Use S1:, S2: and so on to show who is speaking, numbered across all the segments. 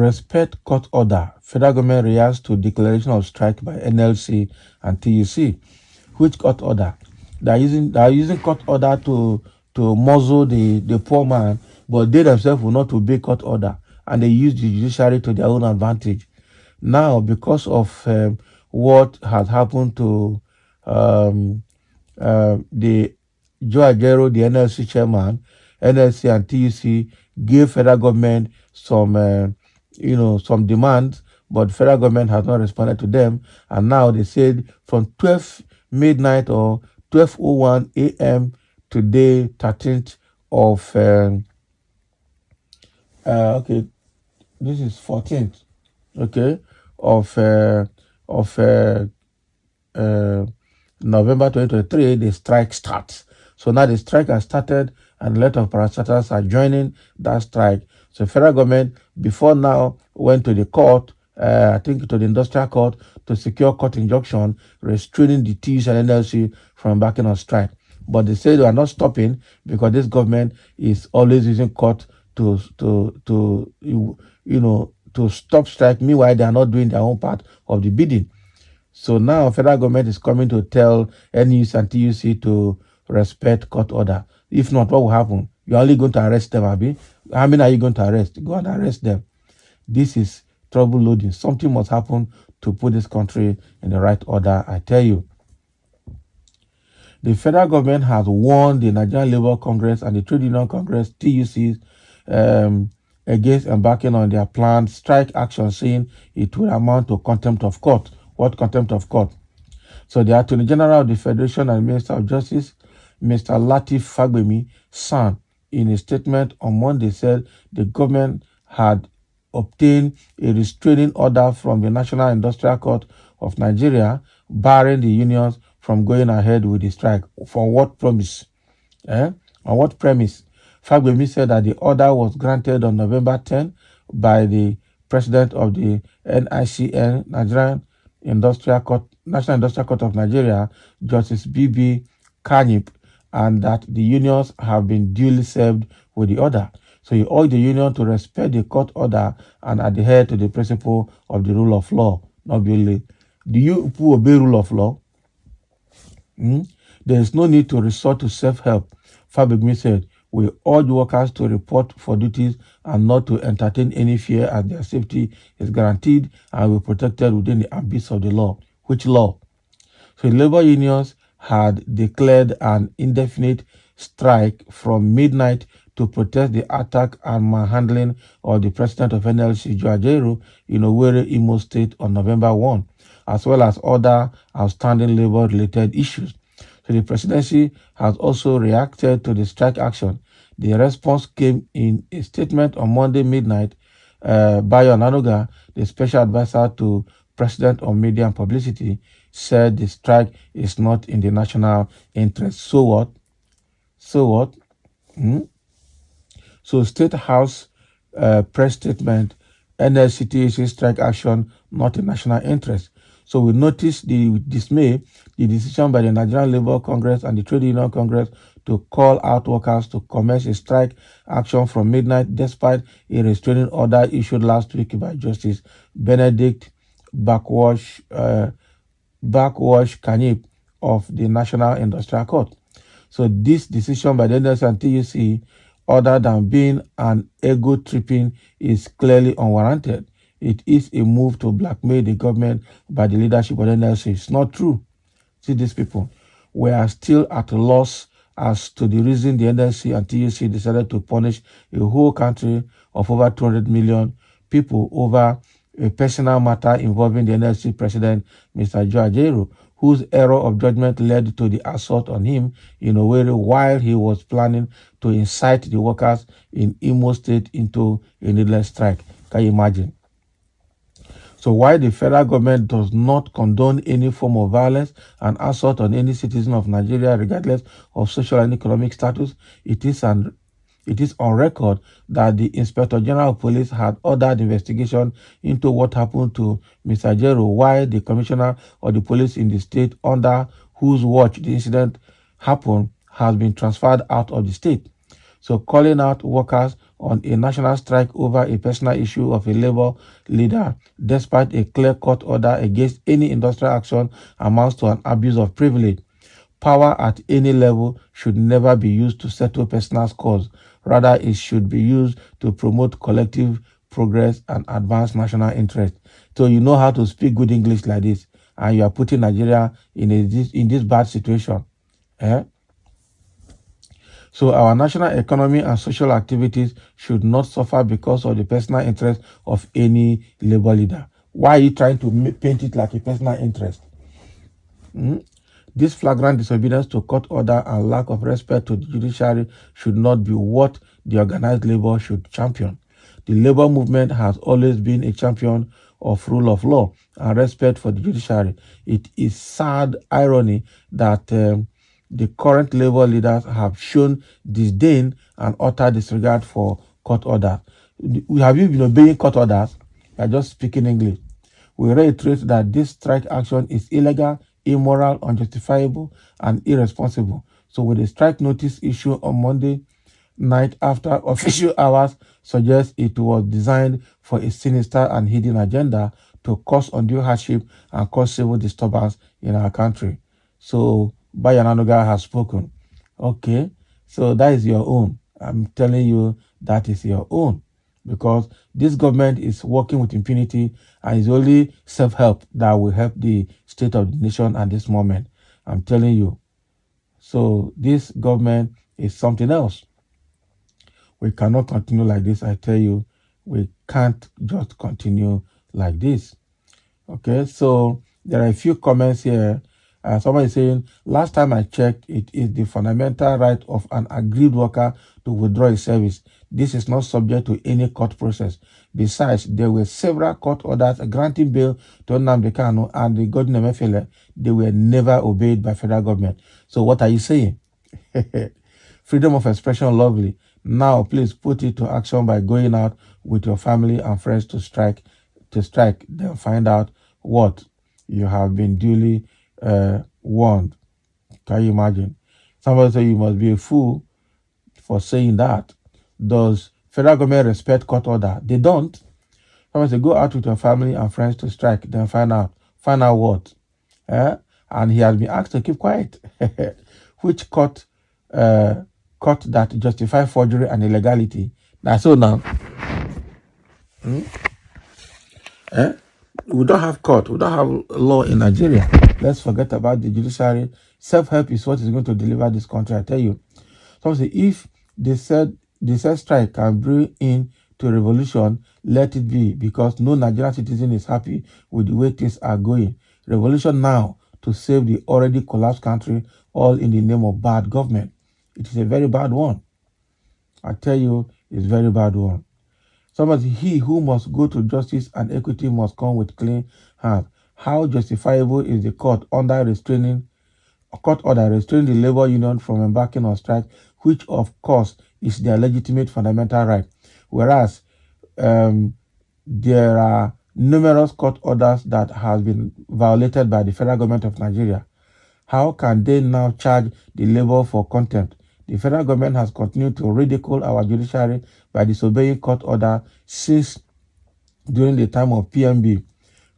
S1: Respect court order. Federal government reacts to declaration of strike by NLC and TUC. Which court order? They are using court order to muzzle the poor man, but they themselves will not obey court order, and they use the judiciary to their own advantage. Now, because of what has happened to the Joe Ajero, the NLC chairman, NLC and TUC gave federal government some some demands, but federal government has not responded to them. And now they said from 12 midnight or 12:01 a.m. today, 13th of okay, this is 14th, okay, of November 2023, the strike starts. So now the strike has started, and a lot of parastatals are joining that strike. So federal government before now went to the court, I think to the industrial court, to secure court injunction restraining the TUC and NLC from embarking on strike. But they say they are not stopping because this government is always using court to stop strike. Meanwhile, they are not doing their own part of the bidding. So now federal government is coming to tell NUC and TUC to respect court order. If not, what will happen? You're only going to arrest them, Abi. How many are you going to arrest? Go and arrest them. This is trouble loading. Something must happen to put this country in the right order, I tell you. The federal government has warned the Nigerian Labour Congress and the Trade Union Congress, TUCs, against embarking on their planned strike action, saying it will amount to contempt of court. What contempt of court? So the Attorney General of the Federation and Minister of Justice, Mr. Lateef Fagbemi, son, in a statement on Monday said the government had obtained a restraining order from the National Industrial Court of Nigeria, barring the unions from going ahead with the strike. For what promise? On what premise? Fagbemi said that the order was granted on November 10 by the president of the NICN, National Industrial Court of Nigeria, Justice B.B. Kanyip, and that the unions have been duly served with the order. So he urged the union to respect the court order and adhere to the principle of the rule of law. Not really. Do you obey rule of law? There is no need to resort to self-help. Fagbemi said, we urge workers to report for duties and not to entertain any fear as their safety is guaranteed and will be protected within the ambits of the law. Which law? So labor unions had declared an indefinite strike from midnight to protest the attack and manhandling of the president of NLC, Joe Ajero, in Owerri, Imo State on November 1, as well as other outstanding labor-related issues. So the presidency has also reacted to the strike action. The response came in a statement on Monday midnight. Bayo Onanuga, the special advisor to President on Media and Publicity, said the strike is not in the national interest. So what? So what? So State House press statement, NLCTAC strike action not in national interest. So we noticed with dismay the decision by the Nigerian Labour Congress and the Trade Union Congress to call out workers to commence a strike action from midnight despite a restraining order issued last week by Justice Benedict Backwash Kanyip of the National Industrial Court. So this decision by the NLC and TUC, other than being an ego-tripping, is clearly unwarranted. It is a move to blackmail the government by the leadership of the NLC. It's not true. See, these people, we are still at a loss as to the reason the NLC and TUC decided to punish a whole country of over 200 million people over a personal matter involving the NLC president, Mr. Joe Ajero, whose error of judgment led to the assault on him in Owerri while he was planning to incite the workers in Imo State into a needless strike. Can you imagine? So while the federal government does not condone any form of violence and assault on any citizen of Nigeria, regardless of social and economic status, it is on record that the Inspector General of Police had ordered investigation into what happened to Mr. Ajero, while the Commissioner of the Police in the state under whose watch the incident happened has been transferred out of the state. So calling out workers on a national strike over a personal issue of a labor leader, despite a clear-cut order against any industrial action, amounts to an abuse of privilege. Power at any level should never be used to settle personal scores. Rather, it should be used to promote collective progress and advance national interest. So you know how to speak good English like this, and you are putting Nigeria in this bad situation. Eh? So our national economy and social activities should not suffer because of the personal interest of any labor leader. Why are you trying to paint it like a personal interest? This flagrant disobedience to court order and lack of respect to the judiciary should not be what the organized labor should champion. The labor movement has always been a champion of rule of law and respect for the judiciary. It is sad irony that the current labor leaders have shown disdain and utter disregard for court orders. Have you been obeying court orders? You are just speaking English. We reiterate that this strike action is illegal, immoral, unjustifiable, and irresponsible. So with the strike notice issued on Monday night after official hours suggests it was designed for a sinister and hidden agenda to cause undue hardship and cause civil disturbance in our country. So Bayananuga has spoken. Okay, so that is your own. I'm telling you that is your own, because this government is working with impunity and it's only self-help that will help the state of the nation at this moment. I'm telling you. So this government is something else. We cannot continue like this. I tell you, we can't just continue like this. Okay, so there are a few comments here. Somebody is saying, last time I checked, it is the fundamental right of an aggrieved worker to withdraw his service. This is not subject to any court process. Besides, there were several court orders granting bail to Nnamdi Kanu and the Godwin Emefiele. They were never obeyed by federal government. So what are you saying? Freedom of expression, lovely. Now, please put it to action by going out with your family and friends to strike. Then find out what you have been duly warned. Can you imagine? Somebody say you must be a fool for saying that. Does federal government respect court order? They don't. Somebody say go out with your family and friends to strike. Then find out. Find out what? And he has been asked to keep quiet. Which court that justify forgery and illegality? That's so now. We don't have court. We don't have law in Nigeria. Let's forget about the judiciary. Self-help is what is going to deliver this country. I tell you. So if they said strike can bring in to revolution, let it be, because no Nigerian citizen is happy with the way things are going. Revolution now to save the already collapsed country, all in the name of bad government. It is a very bad one. I tell you, it's a very bad one. Somebody, he who must go to justice and equity must come with clean hands. How justifiable is the court order restraining the labor union from embarking on strike, which of course is their legitimate fundamental right, whereas there are numerous court orders that have been violated by the federal government of Nigeria. How can they now charge the labor for contempt? The federal government has continued to ridicule our judiciary by disobeying court order since during the time of PMB.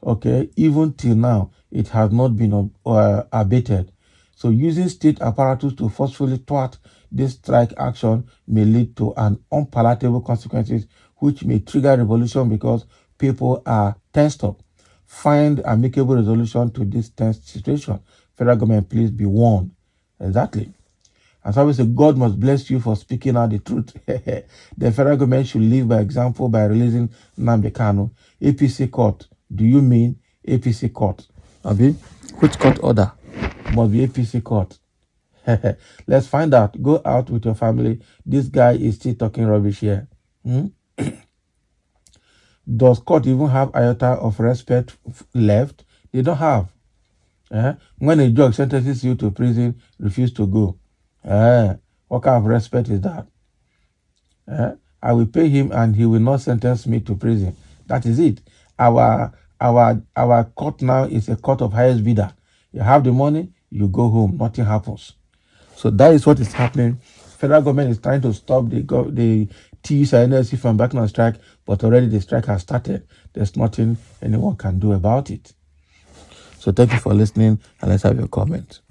S1: Okay, even till now, it has not been abated. So using state apparatus to forcefully thwart this strike action may lead to an unpalatable consequences, which may trigger revolution because people are tensed up. Find amicable resolution to this tense situation. Federal government, please be warned. Exactly. And somebody say, God must bless you for speaking out the truth. The federal government should lead by example by releasing Nnamdi Kanu. APC court. Do you mean APC court? Abi? Which court order? Must be APC court. Let's find out. Go out with your family. This guy is still talking rubbish here. Does court even have iota of respect left? They don't have. When a judge sentences you to prison, refuse to go. What kind of respect is that? I will pay him and he will not sentence me to prison. That is it. Our court now is a court of highest bidder. You have the money, you go home. Nothing happens. So that is what is happening federal government is trying to stop the TUC and NLC from backing on strike, but already the strike has started. There's nothing anyone can do about it. So thank you for listening, and let's have your comments.